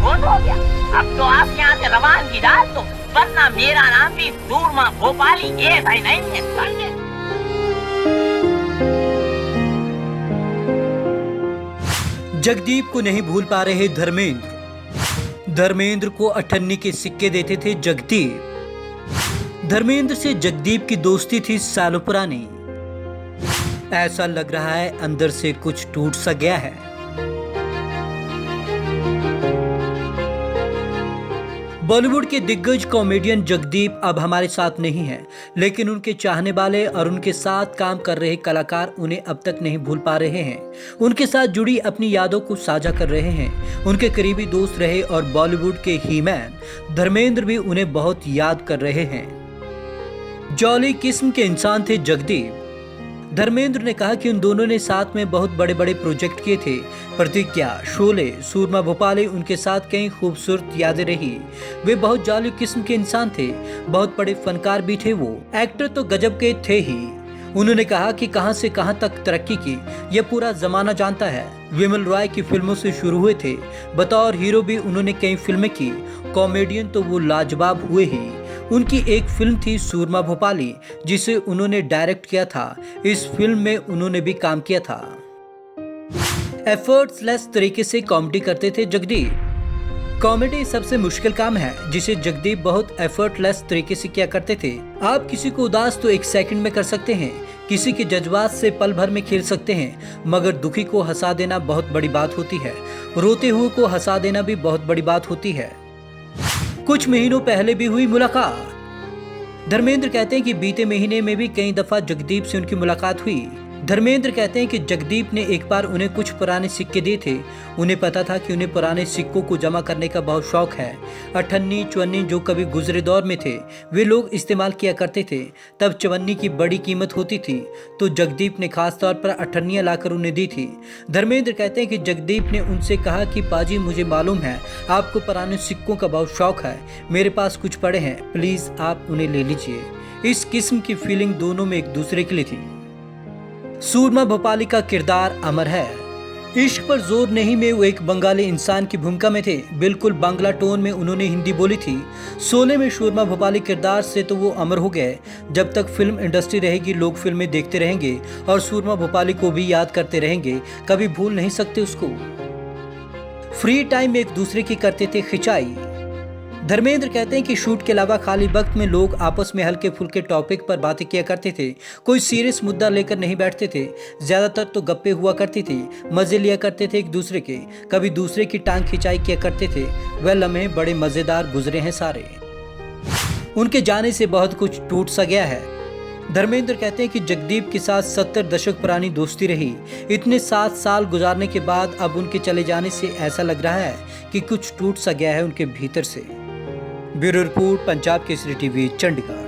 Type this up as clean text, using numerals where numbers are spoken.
वो तो हो गया। अब तो आप यहाँ से रवानगी डाल दो, वरना मेरा नाम भी सूरमा भोपाली ऐसा ही नहीं है, समझे? जगदीप को नहीं भूल पा रहे धर्मेंद्र। धर्मेंद्र को अठन्नी के सिक्के देते थे जगदीप। धर्मेंद्र से जगदीप की दोस्ती थी सालों पुरानी। ऐसा लग रहा है अंदर से कुछ टूट सा गया है। बॉलीवुड के दिग्गज कॉमेडियन जगदीप अब हमारे साथ नहीं हैं, लेकिन उनके चाहने वाले और उनके साथ काम कर रहे कलाकार उन्हें अब तक नहीं भूल पा रहे हैं। उनके साथ जुड़ी अपनी यादों को साझा कर रहे हैं। उनके करीबी दोस्त रहे और बॉलीवुड के ही मैन धर्मेंद्र भी उन्हें बहुत याद कर रहे हैं। जॉली किस्म के इंसान थे जगदीप। धर्मेंद्र ने कहा कि उन दोनों ने साथ में बहुत बड़े बड़े प्रोजेक्ट किए थे। प्रतिज्ञा, शोले, सूरमा भोपाली, उनके साथ कई खूबसूरत यादें रही। वे बहुत जाली किस्म के इंसान थे, बहुत बड़े फनकार भी थे। वो एक्टर तो गजब के थे ही। उन्होंने कहा कि कहां से कहां तक तरक्की की यह पूरा जमाना जानता है। विमल रॉय की फिल्मों से शुरू हुए थे, बतौर हीरो भी उन्होंने कई फिल्में की। कॉमेडियन तो वो लाजवाब हुए ही। उनकी एक फिल्म थी सूरमा भोपाली, जिसे उन्होंने डायरेक्ट किया था। इस फिल्म में उन्होंने भी काम किया था। एफर्ट्सलेस तरीके से कॉमेडी करते थे जगदीप। कॉमेडी सबसे मुश्किल काम है, जिसे जगदीप बहुत एफर्टलेस तरीके से किया करते थे। आप किसी को उदास तो 1 सेकंड में कर सकते हैं, किसी के जज्बात से पल भर में खेल सकते हैं, मगर दुखी को हंसा देना बहुत बड़ी बात होती है। रोते हुए को हंसा देना भी बहुत बड़ी बात होती है। कुछ महीनों पहले भी हुई मुलाकात। धर्मेंद्र कहते हैं कि बीते महीने में भी कई दफा जगदीप से उनकी मुलाकात हुई। धर्मेंद्र कहते हैं कि जगदीप ने एक बार उन्हें कुछ पुराने सिक्के दिए थे। उन्हें पता था कि उन्हें पुराने सिक्कों को जमा करने का बहुत शौक है। अठन्नी, चवन्नी जो कभी गुजरे दौर में थे, वे लोग इस्तेमाल किया करते थे। तब चवन्नी की बड़ी कीमत होती थी, तो जगदीप ने खास तौर पर अठन्नियाँ लाकर उन्हें दी थी। धर्मेंद्र कहते हैं कि जगदीप ने उनसे कहा कि पाजी, मुझे मालूम है आपको पुराने सिक्कों का बहुत शौक है, मेरे पास कुछ पड़े हैं, प्लीज आप उन्हें ले लीजिए। इस किस्म की फीलिंग दोनों में एक दूसरे के लिए थी। सूरमा भोपाली का किरदार अमर है। इश्क पर जोर नहीं में वो एक बंगाली इंसान की भूमिका में थे। बिल्कुल बांग्ला टोन में उन्होंने हिंदी बोली थी। शोले में सूरमा भोपाली किरदार से तो वो अमर हो गए। जब तक फिल्म इंडस्ट्री रहेगी, लोग फिल्में देखते रहेंगे और सूरमा भोपाली को भी याद करते रहेंगे, कभी भूल नहीं सकते उसको। फ्री टाइम में एक दूसरे की करते थे खिंचाई। धर्मेंद्र कहते हैं कि शूट के अलावा खाली वक्त में लोग आपस में हल्के फुल्के टॉपिक पर बातें किया करते थे। कोई सीरियस मुद्दा लेकर नहीं बैठते थे, ज्यादातर तो गप्पे हुआ करती थी। मजे लिया करते थे एक दूसरे के, कभी दूसरे की टांग खिंचाई किया करते थे। वह लम्हे बड़े मजेदार गुजरे हैं सारे। उनके जाने से बहुत कुछ टूट सा गया है। धर्मेंद्र कहते हैं कि जगदीप के साथ 70 दशक पुरानी दोस्ती रही। इतने 7 साल गुजारने के बाद अब उनके चले जाने से ऐसा लग रहा है कि कुछ टूट सा गया है उनके भीतर से। Bureau report, Punjab Kesari TV, Chandigarh.